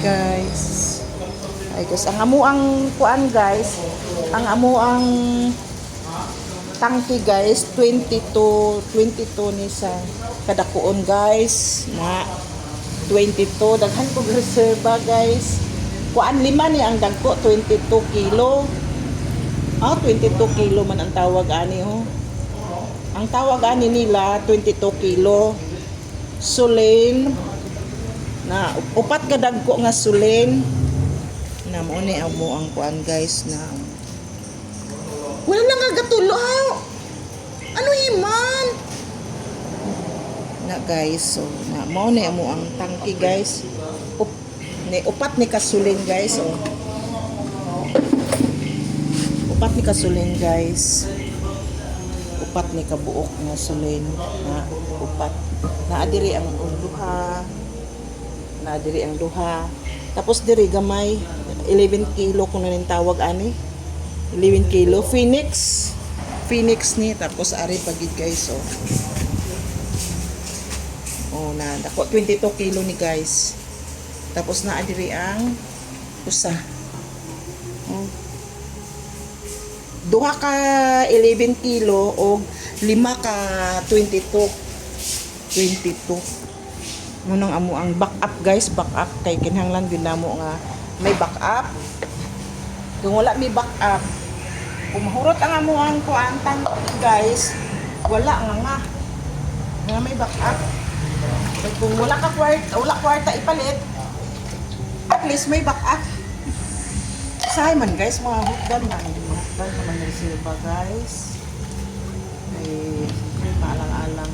guys. Ay guys, ang amuang kuan guys, ang amuang tangki guys, 22 ni sa kadakuon guys, na 22 daghan ko reserva guys. Kuan lima ni ang dagko 22 kilo. 22 kilo man ang tawag ani ho. Ang tawag ani nila 22 kilo. Sulin na upat ka dagko nga sulin na mo ni amo ang kuan guys na wala nang gatulo. Ano himan na guys, so na mo ni amo ang tangki guys. Upat ni kasulin guys, oh. Upat ni kasulin guys. Upat ni kabuok nga sulin na upat. Naadiri ang duha. Naadiri ang duha. Tapos diri gamay 11 kilo kung nanin tawag ani. 11 kilo Phoenix. Phoenix ni tapos ari pagid guys, oh. Oh na dako 22 kilo ni guys. Tapos na adiri ang usa. Oh. Duha ka 11 kilo o 5 ka 22. Munang amo ang back up guys, back up kay kinahanglan gyud namo nga may back up. Kung wala may back up, kung mahurot ang amo ang kuantan guys, wala nga may back up. Kaya kung wala kwarta ipalit, at least may back up. Sahay man guys, mga hukdan man naman reserva guys. Ay, maalang-alang.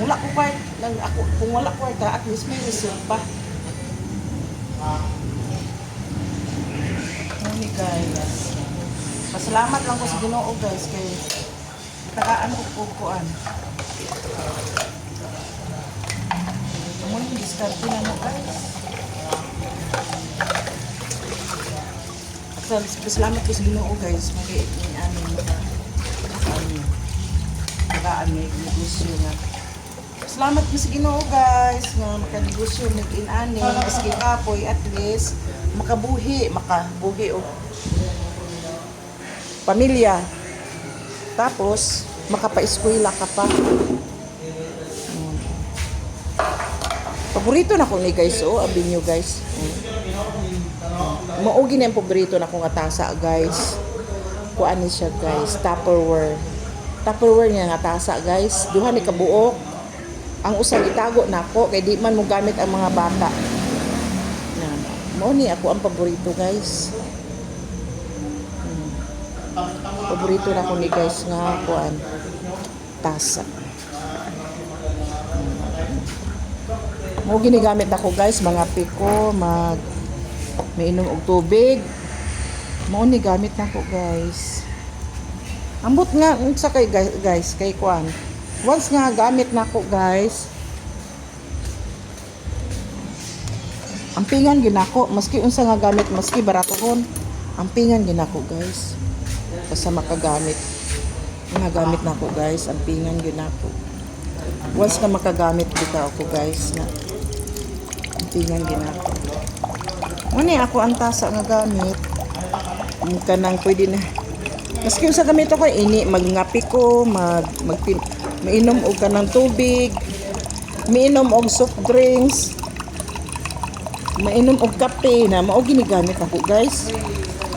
Wala ko kwarta, kung wala kwarta, at least may reserva. Ano guys. Pasalamat lang ko sa Ginoo guys kay tagaan ko kuan. Muna yung diskarte na mo guys. Salamat ko sa Ginoo guys. Tagaan may negosyo na. Salamat ko sa Ginoo guys nga makanegosyo nag-inani maski kapoy at least makabuhi o pamilya. Tapos makapa-eskwela ka pa. Paborito na ko ni guys, oh, abin nyo guys. Maugi na yung paborito na kong atasa guys. Kuan ni siya guys, Tupperware. Tupperware niya nga atasa guys. Duha ni kabuok. Ang usang itago na ako kay di man mo gamit ang mga bata. Mao ni ako ang paborito guys. Paborito na ko ni guys nga kuan tasa. Mo ginigamit ako guys, mga piko, mainom og tubig. Mo ni gamit nako guys. Ambot nga unsa kay guys kay kuan. Once nga gamit nako guys. Ampingan gyud nako maski unsa nga gamit, maski baratohon. Ampingan gyud nako guys. Basta makagamit. Nga gamit nako guys, ampingan gyud nako. Once nga makagamit bitaw ako guys na ampingan gyud nako. Muni ako ang tasa nga gamit. Kanang pwede na. Maski unsa gamit ako ini magngapi ko, mainom og kanang tubig, mainom og soft drinks, mainom og kape na mao ginigamit ako guys.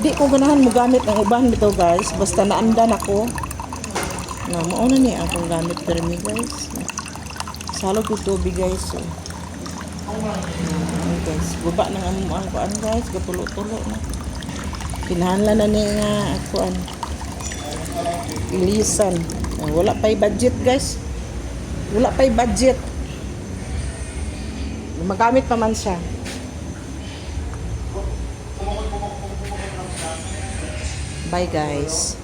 Di ko ganahan mo gamit ang uban bitaw guys, basta naandan ako. Na mao na ni akong gamit permi guys. Salog ko tubig guys. So. Guys, guba nang ang kuan guys, gatulo-tulo na. Kinahanglan na ni nga kuan. Ilisan. Wala pa'y budget guys. Wala pa'y budget. Magamit pa man siya. Bye guys.